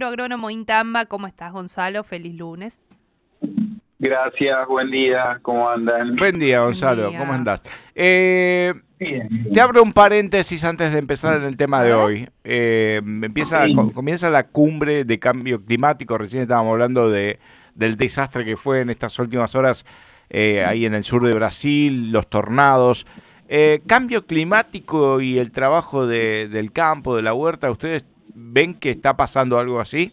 Agrónomo Intamba. ¿Cómo estás, Gonzalo? Feliz lunes. Gracias, buen día, ¿cómo andan? Buen día, Buen Gonzalo, día. ¿cómo andás? Bien. Te abro un paréntesis antes de empezar en el tema de A ver. hoy. Sí. Comienza la cumbre de cambio climático. Recién estábamos hablando del desastre que fue en estas últimas horas ahí en el sur de Brasil, los tornados. Cambio climático y el trabajo del campo, de la huerta, ¿ustedes ven que está pasando algo así?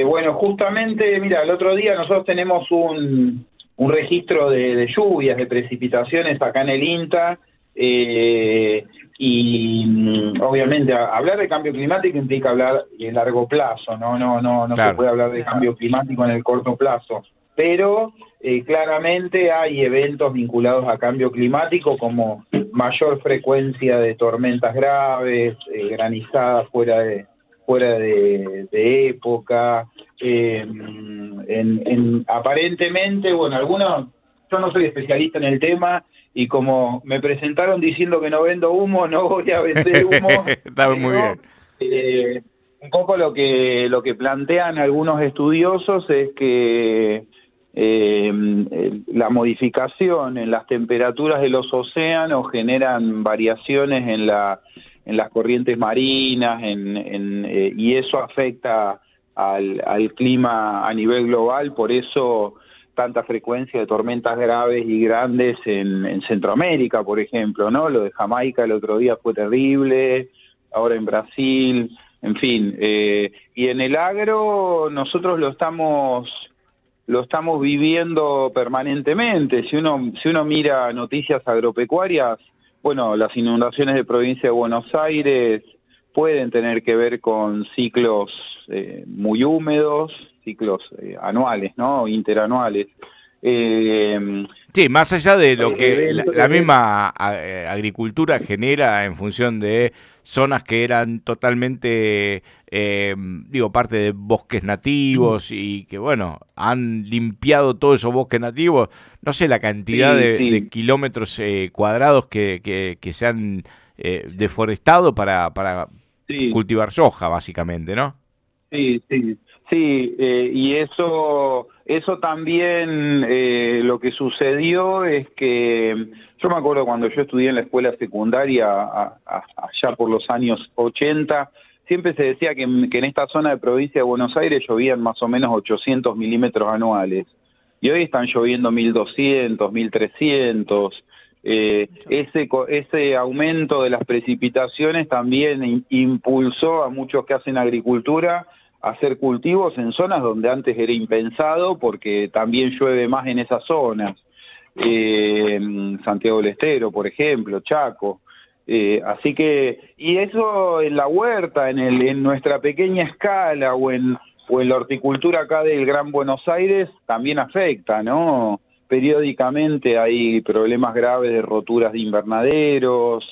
Bueno, justamente, mira, el otro día nosotros tenemos un registro de lluvias, de precipitaciones acá en el INTA, obviamente hablar de cambio climático implica hablar de largo plazo, no se Claro. puede hablar de cambio climático en el corto plazo, pero claramente hay eventos vinculados a cambio climático como mayor frecuencia de tormentas graves, granizadas fuera de época, aparentemente, bueno, algunos, yo no soy especialista en el tema, y como me presentaron diciendo que no vendo humo, no voy a vender humo. Está muy bien. Un poco lo que plantean algunos estudiosos es que la modificación en las temperaturas de los océanos generan variaciones en las corrientes marinas, y eso afecta al clima a nivel global, por eso tanta frecuencia de tormentas graves y grandes en Centroamérica, por ejemplo, ¿no? Lo de Jamaica el otro día fue terrible, ahora en Brasil, en fin. Y en el agro nosotros lo estamos viviendo permanentemente. Si uno mira noticias agropecuarias, bueno, las inundaciones de provincia de Buenos Aires pueden tener que ver con ciclos muy húmedos, ciclos anuales, ¿no? Interanuales. Sí, más allá de lo que Eventos, la misma agricultura genera en función de zonas que eran totalmente, parte de bosques nativos y que, bueno, han limpiado todos esos bosques nativos. No sé la cantidad de kilómetros cuadrados que se han deforestado para sí. cultivar soja, básicamente, ¿no? Sí, y eso también, lo que sucedió es que yo me acuerdo cuando yo estudié en la escuela secundaria allá por los años 80, siempre se decía que en esta zona de provincia de Buenos Aires llovían más o menos 800 milímetros anuales, y hoy están lloviendo 1200, 1300. Ese aumento de las precipitaciones también impulsó a muchos que hacen agricultura a hacer cultivos en zonas donde antes era impensado, porque también llueve más en esas zonas. Santiago del Estero, por ejemplo, Chaco. Así que, y eso en la huerta, en nuestra pequeña escala, o en la horticultura acá del Gran Buenos Aires, también afecta, ¿no? Periódicamente hay problemas graves de roturas de invernaderos,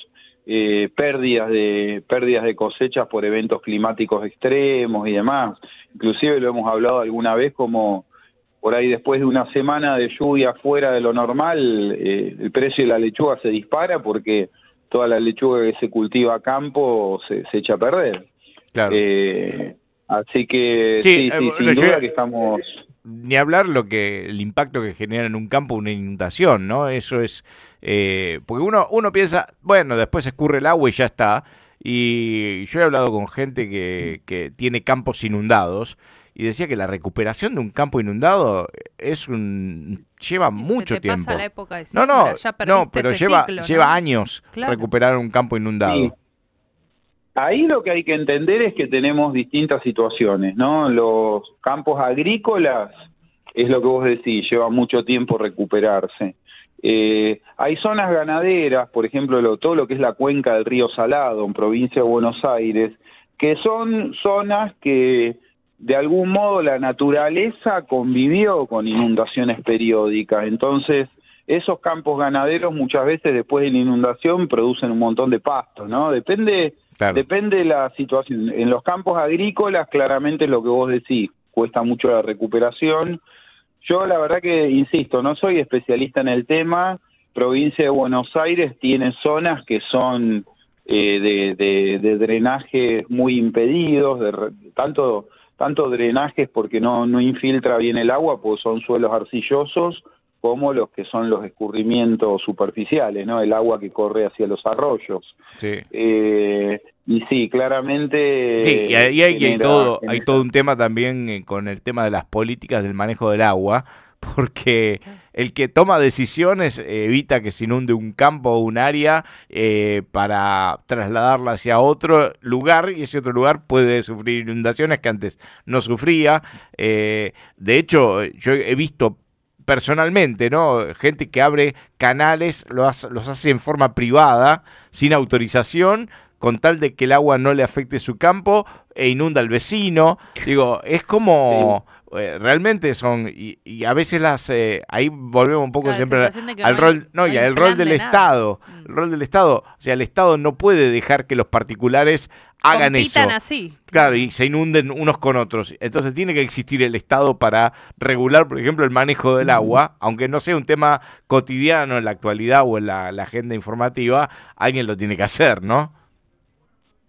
pérdidas de cosechas por eventos climáticos extremos y demás. Inclusive lo hemos hablado alguna vez, como por ahí después de una semana de lluvia fuera de lo normal, el precio de la lechuga se dispara porque toda la lechuga que se cultiva a campo se echa a perder. Claro. Así que Sí, sin duda que estamos... Ni hablar el impacto que genera en un campo una inundación, ¿no? Eso es, porque uno piensa, bueno, después escurre el agua y ya está. Y yo he hablado con gente que tiene campos inundados y decía que la recuperación de un campo inundado lleva mucho tiempo. Pasa la época de siembra, ya perdiste pero ese lleva ciclo, ¿no? lleva años Claro. recuperar un campo inundado. Sí. Ahí lo que hay que entender es que tenemos distintas situaciones, ¿no? Los campos agrícolas, es lo que vos decís, lleva mucho tiempo recuperarse. Hay zonas ganaderas, por ejemplo, todo lo que es la cuenca del río Salado, en provincia de Buenos Aires, que son zonas que de algún modo la naturaleza convivió con inundaciones periódicas. Entonces, esos campos ganaderos muchas veces después de la inundación producen un montón de pastos, ¿no? Depende de la situación. En los campos agrícolas, claramente es lo que vos decís, cuesta mucho la recuperación. Yo la verdad que, insisto, no soy especialista en el tema. Provincia de Buenos Aires tiene zonas que son de drenajes muy impedidos, tanto drenajes porque no infiltra bien el agua, pues son suelos arcillosos, como los que son los escurrimientos superficiales, ¿no? El agua que corre hacia los arroyos. Sí. Y sí, claramente... Sí, y ahí hay todo un tema también con el tema de las políticas del manejo del agua, porque el que toma decisiones evita que se inunde un campo o un área para trasladarla hacia otro lugar, y ese otro lugar puede sufrir inundaciones que antes no sufría. De hecho, yo he visto personalmente, ¿no? Gente que abre canales, los hace en forma privada, sin autorización, con tal de que el agua no le afecte su campo e inunda al vecino. Digo, es como... realmente son, y a veces ahí volvemos un poco siempre al rol, el rol del Estado. El rol del Estado, o sea, el Estado no puede dejar que los particulares hagan compitan eso. Así. Claro, y se inunden unos con otros. Entonces tiene que existir el Estado para regular, por ejemplo, el manejo del agua, aunque no sea un tema cotidiano en la actualidad o en la agenda informativa, alguien lo tiene que hacer, ¿no?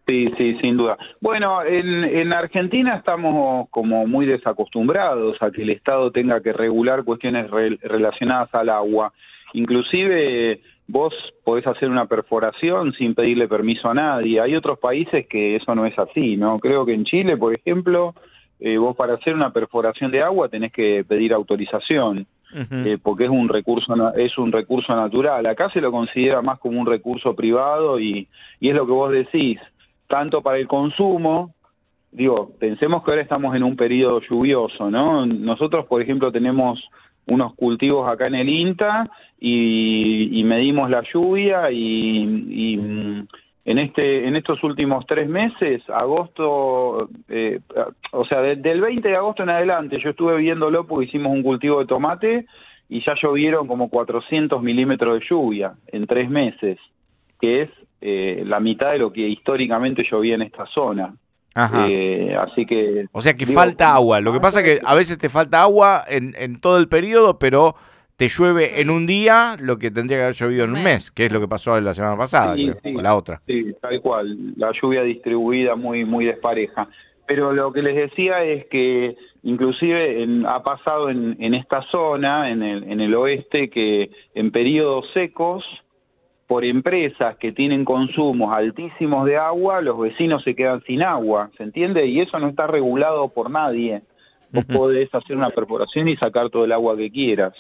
Sí, sin duda. Bueno, en Argentina estamos como muy desacostumbrados a que el Estado tenga que regular cuestiones relacionadas al agua. Inclusive vos podés hacer una perforación sin pedirle permiso a nadie. Hay otros países que eso no es así, ¿no? Creo que en Chile, por ejemplo, vos para hacer una perforación de agua tenés que pedir autorización. Porque es un recurso natural. Acá se lo considera más como un recurso privado y es lo que vos decís. Tanto para el consumo, pensemos que ahora estamos en un periodo lluvioso, ¿no? Nosotros, por ejemplo, tenemos unos cultivos acá en el INTA y medimos la lluvia y en estos últimos 3 meses, agosto, del 20 de agosto en adelante, yo estuve viéndolo porque hicimos un cultivo de tomate y ya llovieron como 400 milímetros de lluvia en 3 meses, que es la mitad de lo que históricamente llovía en esta zona. Ajá. Así que... O sea que falta agua. Lo que pasa es que a veces te falta agua en todo el periodo, pero te llueve en un día lo que tendría que haber llovido en un mes, que es lo que pasó la semana pasada, o la otra. Sí, tal cual. La lluvia distribuida muy despareja. Pero lo que les decía es que inclusive ha pasado en esta zona, en el oeste, que en periodos secos, por empresas que tienen consumos altísimos de agua, los vecinos se quedan sin agua, ¿se entiende? Y eso no está regulado por nadie. Vos podés hacer una perforación y sacar todo el agua que quieras.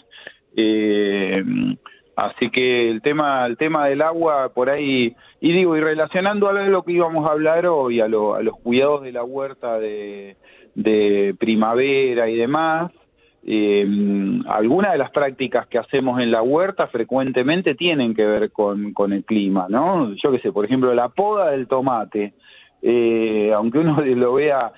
Así que el tema del agua por ahí, y relacionando a lo que íbamos a hablar hoy, a los cuidados de la huerta de primavera y demás, algunas de las prácticas que hacemos en la huerta frecuentemente tienen que ver con el clima, ¿no? Yo qué sé, por ejemplo, la poda del tomate, aunque uno lo vea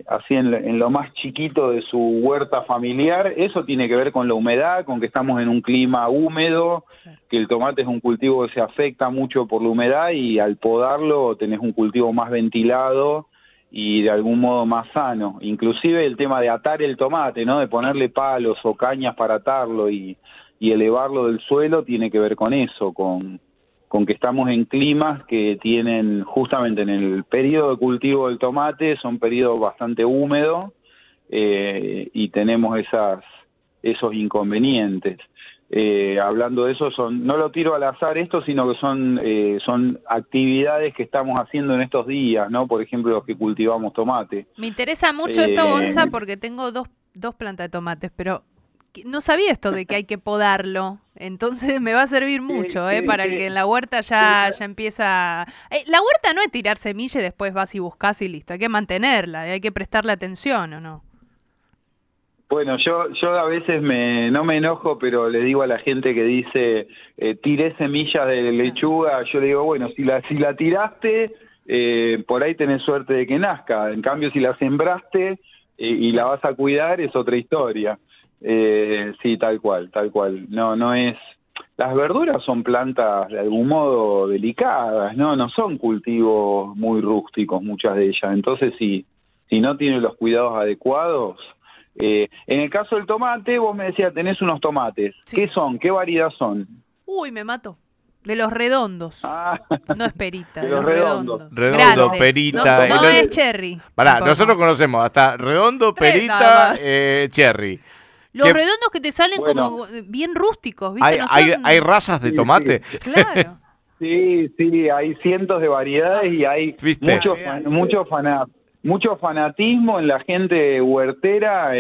así en lo más chiquito de su huerta familiar, eso tiene que ver con la humedad, con que estamos en un clima húmedo, que el tomate es un cultivo que se afecta mucho por la humedad y al podarlo tenés un cultivo más ventilado y de algún modo más sano. Inclusive el tema de atar el tomate, ¿no? De ponerle palos o cañas para atarlo y elevarlo del suelo tiene que ver con eso, con que estamos en climas que tienen, justamente en el periodo de cultivo del tomate, son periodos bastante húmedos y tenemos esos inconvenientes. Hablando de eso, no lo tiro al azar esto, sino que son actividades que estamos haciendo en estos días, ¿no? Por ejemplo, los que cultivamos tomate. Me interesa mucho esto, Gonza, porque tengo dos plantas de tomates, pero no sabía esto de que hay que podarlo. Entonces me va a servir mucho, para el que en la huerta ya empieza... la huerta no es tirar semilla y después vas y buscas y listo. Hay que mantenerla, hay que prestarle atención, ¿o no? Bueno, yo a veces no me enojo, pero le digo a la gente que dice tiré semillas de lechuga, yo le digo, bueno, si la tiraste, por ahí tenés suerte de que nazca. En cambio, si la sembraste y la vas a cuidar, es otra historia. Sí, tal cual. No es... Las verduras son plantas de algún modo delicadas, no son cultivos muy rústicos muchas de ellas. Entonces, si no tienen los cuidados adecuados... en el caso del tomate, vos me decías, tenés unos tomates. Sí. ¿Qué son? ¿Qué variedad son? Uy, me mato. De los redondos. Ah, No es perita, de de los los redondos. redondos. Redondo, Grandes. perita. No, no Entonces- es cherry. Pará, tampoco. nosotros conocemos hasta redondo, Tres nada perita, más. cherry. Los ¿Qué- redondos que te salen Bueno. como bien rústicos, ¿viste? ¿Hay, No hay, son... hay razas de Sí, tomate? Claro. Sí, sí, hay cientos de variedades y hay ¿Viste? mucho fanatismo en la gente huertera.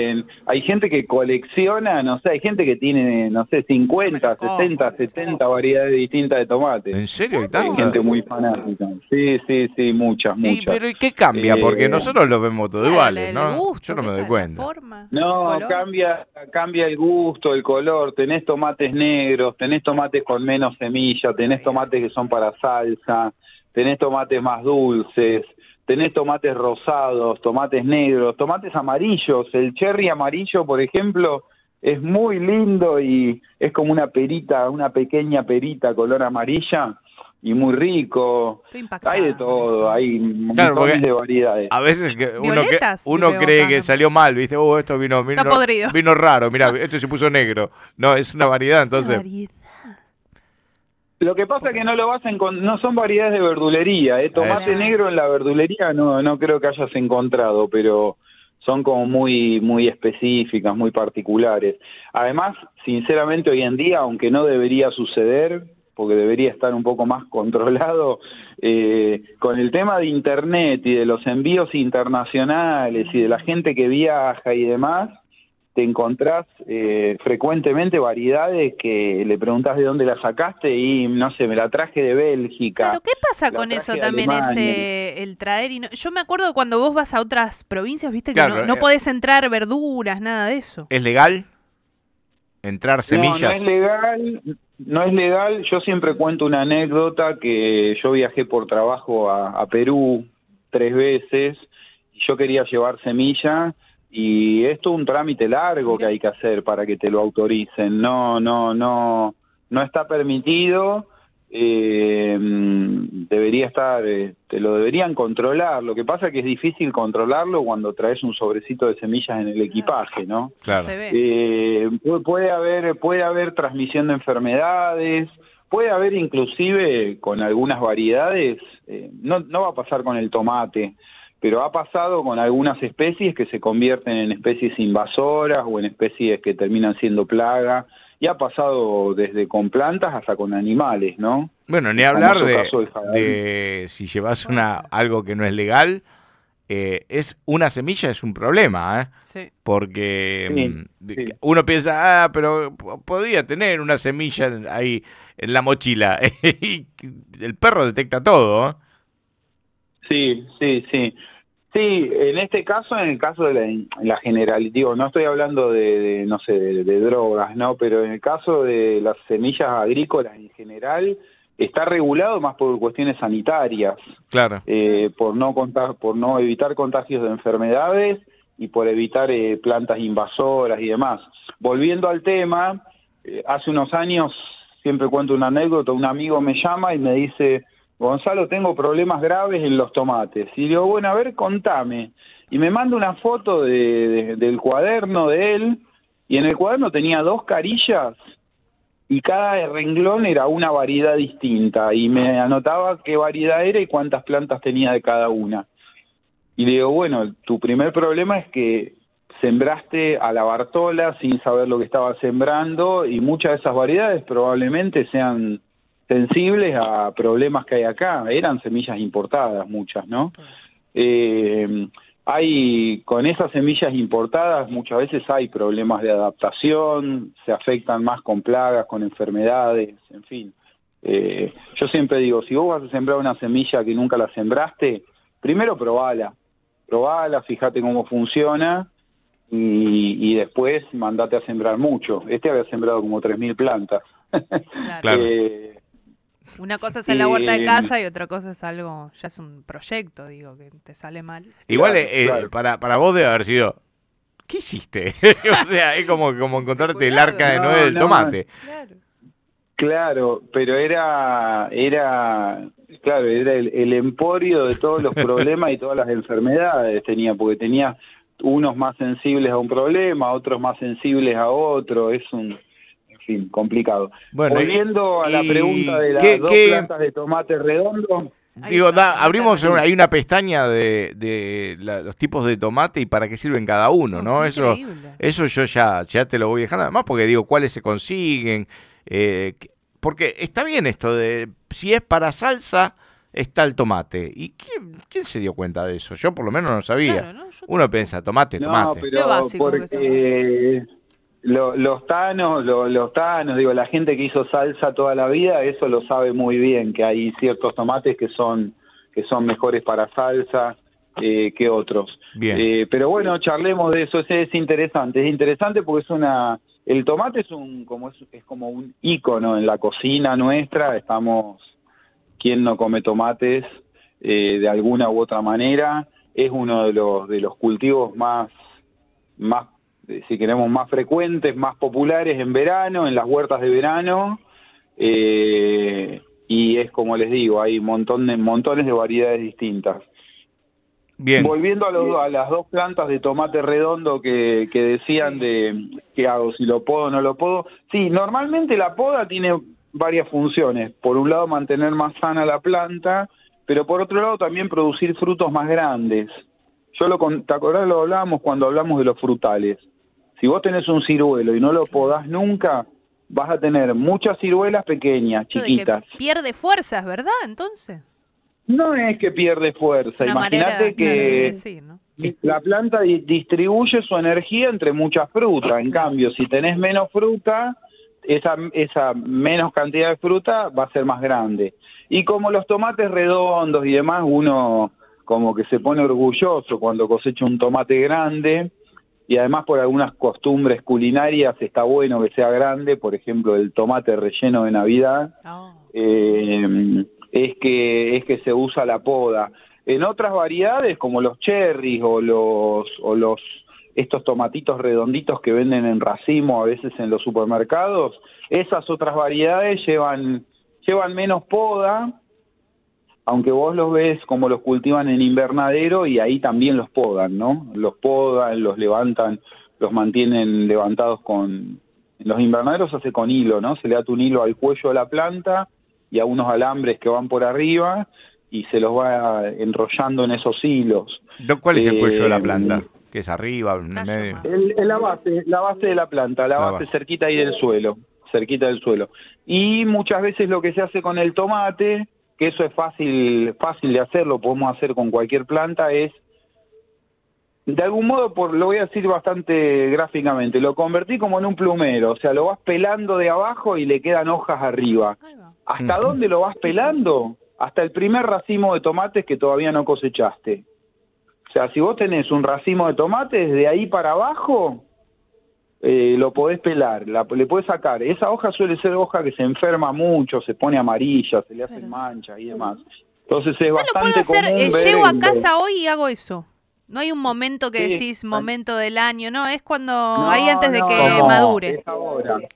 Hay gente que colecciona, no sé, hay gente que tiene, no sé, 50, Yo me lo 60, como. 70 variedades distintas de tomate. ¿En serio hay Hay tantas? gente muy fanática. Sí, sí, sí, muchas, Y, muchas. pero ¿y qué cambia? Porque nosotros los vemos todos Claro, iguales, el ¿no? gusto, Yo no ¿qué me doy tal? La cuenta. forma, No, el color. cambia el gusto, el color. Tenés tomates negros, tenés tomates con menos semilla, tenés tomates que son para salsa, tenés tomates más dulces, tenés tomates rosados, tomates negros, tomates amarillos. El cherry amarillo, por ejemplo, es muy lindo y es como una perita, una pequeña perita color amarilla y muy rico. Estoy impactada Hay de con todo, esto. hay Claro, montones porque de variedades. A veces que Violetas, uno veo cree acá, que ¿no? salió mal, ¿viste? Esto vino podrido. vino raro, mira, esto se puso negro. No, es una variedad, Es una entonces. variedad. Lo que pasa es que no lo vas a no son variedades de verdulería, tomate Eso. negro en la verdulería no creo que hayas encontrado, pero son como muy específicas, muy particulares. Además, sinceramente hoy en día, aunque no debería suceder, porque debería estar un poco más controlado, con el tema de internet y de los envíos internacionales y de la gente que viaja y demás, te encontrás frecuentemente variedades que le preguntás de dónde la sacaste y no sé, me la traje de Bélgica. Claro, ¿qué pasa la con traje eso de también, Alemania. el traer? Yo me acuerdo cuando vos vas a otras provincias, viste que Claro, no podés entrar verduras, nada de eso. ¿Es legal entrar semillas? No es legal, no es legal. Yo siempre cuento una anécdota que yo viajé por trabajo a Perú 3 veces y yo quería llevar semilla y esto es un trámite largo que hay que hacer para que te lo autoricen. No está permitido. Debería estar, te lo deberían controlar. Lo que pasa es que es difícil controlarlo cuando traes un sobrecito de semillas en el equipaje, ¿no? Claro. Se ve. Puede haber transmisión de enfermedades, puede haber inclusive con algunas variedades, no va a pasar con el tomate, pero ha pasado con algunas especies que se convierten en especies invasoras o en especies que terminan siendo plaga, y ha pasado desde con plantas hasta con animales, ¿no? Bueno, ni El hablar famoso caso del jabalí. de si llevas algo que no es legal, es una semilla es un problema, ¿eh? Sí. Porque Sí. uno piensa, pero podía tener una semilla ahí en la mochila y el perro detecta todo, ¿eh? Sí. Sí, en este caso, en el caso de la general, digo, no estoy hablando de no sé, de drogas, ¿no? Pero en el caso de las semillas agrícolas en general, está regulado más por cuestiones sanitarias, Claro. por no evitar contagios de enfermedades y por evitar plantas invasoras y demás. Volviendo al tema, hace unos años, siempre cuento una anécdota, un amigo me llama y me dice: Gonzalo, tengo problemas graves en los tomates. Y digo, bueno, a ver, contame. Y me manda una foto del cuaderno de él, y en el cuaderno tenía 2 carillas, y cada renglón era una variedad distinta, y me anotaba qué variedad era y cuántas plantas tenía de cada una. Y le digo, bueno, tu primer problema es que sembraste a la Bartola sin saber lo que estabas sembrando, y muchas de esas variedades probablemente sean sensibles a problemas que hay acá. Eran semillas importadas muchas, ¿no? Con esas semillas importadas muchas veces hay problemas de adaptación, se afectan más con plagas, con enfermedades, en fin. Yo siempre digo, si vos vas a sembrar una semilla que nunca la sembraste, primero probala, fíjate cómo funciona y después mandate a sembrar mucho. Había sembrado como 3.000 plantas. Claro. Una cosa es en la huerta de casa y otra cosa es algo, ya es un proyecto, digo, que te sale mal. Igual Claro. para vos debe haber sido, ¿qué hiciste? O sea, es como encontrarte el arca de No, Noé del no. tomate. Claro. Claro, pero era el emporio de todos los problemas y todas las enfermedades porque tenía unos más sensibles a un problema, otros más sensibles a otro, en fin, complicado. Bueno, volviendo a la pregunta de las dos plantas de tomate redondo. Digo, abrimos, hay una pestaña de los tipos de tomate y para qué sirven cada uno, ¿no? Eso yo ya te lo voy dejando, además porque digo, cuáles se consiguen, porque está bien esto de, si es para salsa, está el tomate. ¿Y quién se dio cuenta de eso? Yo por lo menos no sabía. Claro, ¿no? Uno piensa, tomate. No, pero porque los tanos, digo, la gente que hizo salsa toda la vida, eso lo sabe muy bien, que hay ciertos tomates que son mejores para salsa que otros. Bien. Pero bueno, charlemos de eso, es interesante porque el tomate es como un ícono en la cocina nuestra, ¿quién no come tomates de alguna u otra manera? Es uno de los cultivos más si queremos, más frecuentes, más populares en verano, en las huertas de verano, y es como les digo, hay montones de variedades distintas. Bien. Volviendo a las dos plantas de tomate redondo que decían de qué hago, si lo podo o no lo podo. Sí, normalmente la poda tiene varias funciones. Por un lado, mantener más sana la planta, pero por otro lado también producir frutos más grandes. ¿Te acordás? Lo hablábamos cuando hablamos de los frutales. Si vos tenés un ciruelo y no lo podás nunca, vas a tener muchas ciruelas pequeñas, chiquitas. Que pierde fuerzas, ¿verdad? Entonces. No es que pierde fuerza. Imagínate que la planta distribuye su energía entre muchas frutas. En cambio, si tenés menos fruta, esa menos cantidad de fruta va a ser más grande. Y como los tomates redondos y demás, uno como que se pone orgulloso cuando cosecha un tomate grande. Y además por algunas costumbres culinarias está bueno que sea grande, por ejemplo el tomate relleno de Navidad, es que se usa la poda. En otras variedades como los cherries o estos tomatitos redonditos que venden en racimo a veces en los supermercados, esas otras variedades llevan menos poda, aunque vos los ves como los cultivan en invernadero y ahí también los podan, ¿no? Los podan, los levantan, los mantienen levantados en los invernaderos se hace con hilo, ¿no? Se le ata un hilo al cuello de la planta y a unos alambres que van por arriba y se los va enrollando en esos hilos. ¿Cuál es el cuello de la planta? ¿Que es arriba, en medio? La base de la planta, la base cerquita ahí del suelo, Y muchas veces lo que se hace con el tomate, que eso es fácil de hacer, lo podemos hacer con cualquier planta, es, de algún modo, lo voy a decir bastante gráficamente, lo convertí como en un plumero, o sea, lo vas pelando de abajo y le quedan hojas arriba. ¿Hasta dónde lo vas pelando? Hasta el primer racimo de tomates que todavía no cosechaste. O sea, si vos tenés un racimo de tomates, de ahí para abajo lo podés pelar, le podés sacar. Esa hoja suele ser hoja que se enferma mucho, se pone amarilla, se le hacen manchas y demás. Entonces es bastante común ver. Llego a casa hoy y hago eso. No hay un momento que decís momento del año, no, es cuando ahí antes de que madure.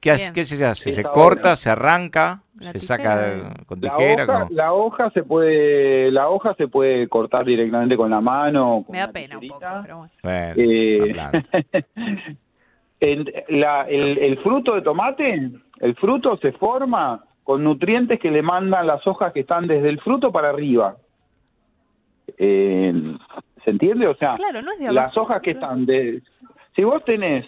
¿Qué se hace? ¿Se corta, se arranca, se saca con tijera? La hoja se puede cortar directamente con la mano. Me da pena un poco, pero el fruto de tomate, el fruto se forma con nutrientes que le mandan las hojas que están desde el fruto para arriba. ¿Se entiende? O sea, claro, no es de abajo, las hojas que están si vos tenés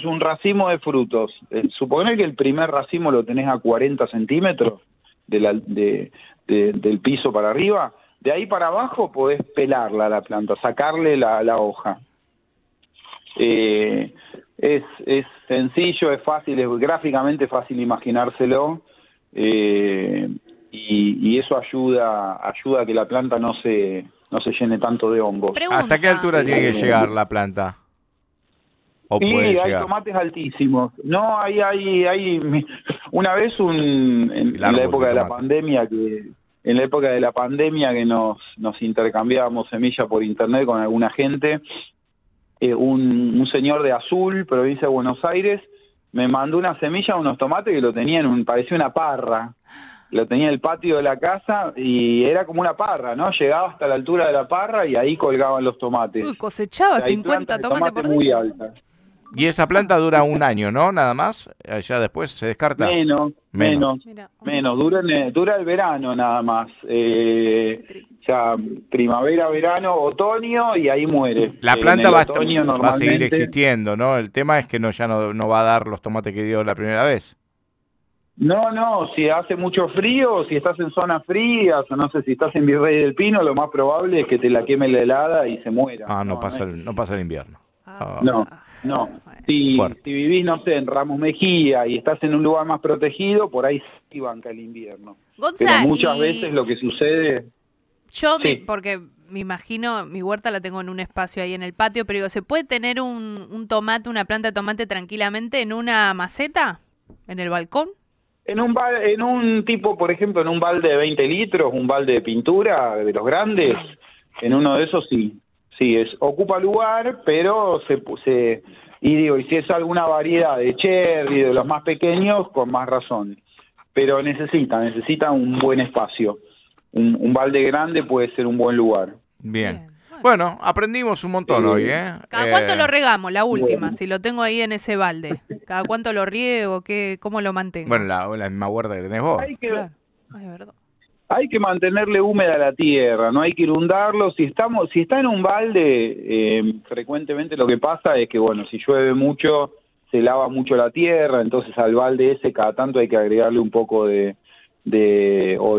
un racimo de frutos, suponer que el primer racimo lo tenés a 40 centímetros del piso para arriba, de ahí para abajo podés pelarla a la planta, sacarle la hoja. Es sencillo, es fácil, es gráficamente fácil imaginárselo, y eso ayuda a que la planta no se llene tanto de hongos. ¿Hasta qué altura tiene que llegar la planta? ¿O puede llegar? Hay tomates altísimos. No, hay una vez en la época de la pandemia que nos intercambiábamos semillas por internet con alguna gente, un señor de Azul, provincia de Buenos Aires, me mandó una semilla, unos tomates que lo tenían, parecía una parra. Lo tenía en el patio de la casa y era como una parra, ¿no? Llegaba hasta la altura de la parra y ahí colgaban los tomates. Uy, cosechaba 50 tomates por día. Muy altas. Y esa planta dura un año, ¿no? Nada más. Ya después se descarta. Menos. Mira, Dura el verano nada más. Ya primavera, verano, otoño y ahí muere. La En planta el va otoño, a seguir normalmente- existiendo, ¿no? El tema es que ya no va a dar los tomates que dio la primera vez. No, si hace mucho frío, si estás en zonas frías, o no sé, si estás en Virrey del Pino, lo más probable es que te la queme la helada y se muera. No pasa es- el invierno. No. Bueno. Si Fuerte. vivís, no sé, en Ramos Mejía y estás en un lugar más protegido, por ahí sí banca el invierno. Gonza, Pero muchas y veces lo que sucede... yo, Sí. porque me imagino, mi huerta la tengo en un espacio ahí en el patio, pero digo, ¿se puede tener un tomate, una planta de tomate tranquilamente en una maceta? ¿En el balcón? En un tipo, por ejemplo, en un balde de 20 litros, un balde de pintura de los grandes, en uno de esos sí. Sí, ocupa lugar, pero y si es alguna variedad de cherry, de los más pequeños, con más razón. Pero necesita un buen espacio. Un balde grande puede ser un buen lugar. Bien. Bien, Bueno, aprendimos un montón hoy, ¿eh? ¿Cada cuánto lo regamos? La última, bueno. si lo tengo ahí en ese balde. ¿Cada cuánto lo riego? ¿Cómo lo mantengo? Bueno, la misma huerta que tenés vos. Hay que, Claro. Ay, es verdad. hay que mantenerle húmeda la tierra, no hay que inundarlo. Si está en un balde, frecuentemente lo que pasa es que, bueno, si llueve mucho, se lava mucho la tierra, entonces al balde ese cada tanto hay que agregarle un poco de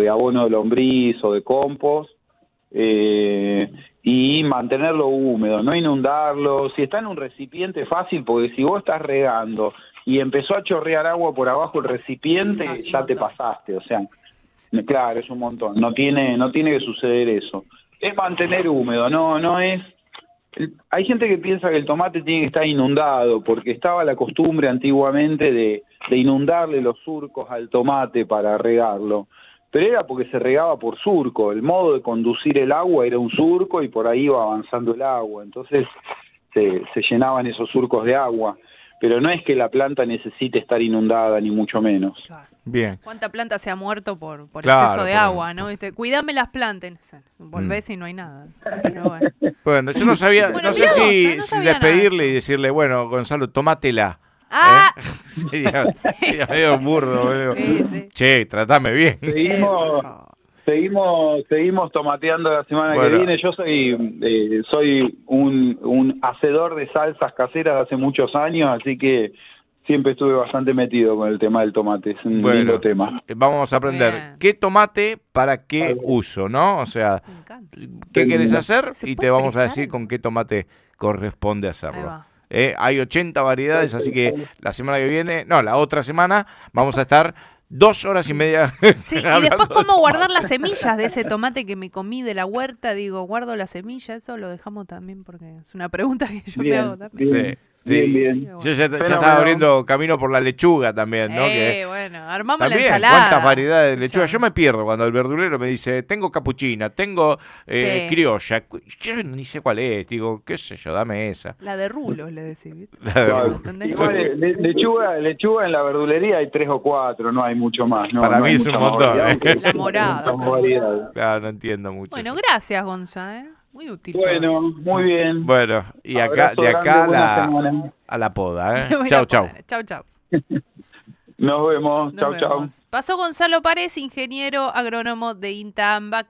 abono de lombriz o de compost, y mantenerlo húmedo, no inundarlo. Si está en un recipiente, fácil, porque si vos estás regando y empezó a chorrear agua por abajo el recipiente, No, es un ya te montón. pasaste, o sea, claro, es un montón. No tiene que suceder eso. Es mantener húmedo, no es... Hay gente que piensa que el tomate tiene que estar inundado, porque estaba la costumbre antiguamente de inundarle los surcos al tomate para regarlo. Pero era porque se regaba por surco, el modo de conducir el agua era un surco y por ahí iba avanzando el agua, entonces se llenaban esos surcos de agua, pero no es que la planta necesite estar inundada, ni mucho menos. Claro. Bien. ¿Cuánta planta se ha muerto por Claro, exceso de por- agua, no? ¿Viste? Cuídame las plantas. Volvés y no hay nada. Pero bueno. Bueno, yo no sabía, Bueno, no sé mirá vos, si, no si sabía despedirle nada. y decirle, bueno, Gonzalo, tomátela. ¡Ah! Sería medio burro, boludo. Sí. Che, tratame bien. Por favor. Seguimos tomateando la semana Bueno. que viene. Yo soy un hacedor de salsas caseras hace muchos años, así que siempre estuve bastante metido con el tema del tomate. Es un lindo tema. Vamos a aprender Bien. qué tomate para qué uso, ¿no? O sea, Me encanta. qué querés hacer ¿Se y puede te vamos a frizar? decir con qué tomate corresponde Ahí hacerlo. va. Hay 80 variedades, así que la otra semana vamos a estar 2 horas y media. Sí, y hablando después de cómo tomate. guardar las semillas de ese tomate que me comí de la huerta. Digo, guardo la semilla, eso lo dejamos también porque es una pregunta que yo me hago también. bien, Sí. bien. Yo ya Fenómeno. estaba abriendo camino por la lechuga también, ¿no? Bueno, armamos la También, ensalada. cuántas variedades de lechuga. Ya. Yo me pierdo cuando el verdulero me dice, tengo capuchina, tengo Sí. criolla. Yo ni sé cuál es, digo, qué sé yo, dame esa. La de rulos, le decís, ¿viste? La verdad. Claro. ¿Entendés? Igual, lechuga en la verdulería hay 3 o 4, no hay mucho más. No, Para no mí hay es un mucha más montón, variedad, aunque La morada, hay mucha más claro. variedad. Claro, no entiendo mucho. Bueno, eso. gracias, Gonza, ¿eh? Muy útil. Bueno, muy bien. Bueno, y acá, Abrazo de acá grande, buena semana. a la poda, ¿eh? todo. Chau, chau. Chau, chau. Nos vemos. Nos Chau, chau. vemos. Pasó Gonzalo Párez, ingeniero agrónomo de INTA AMBA.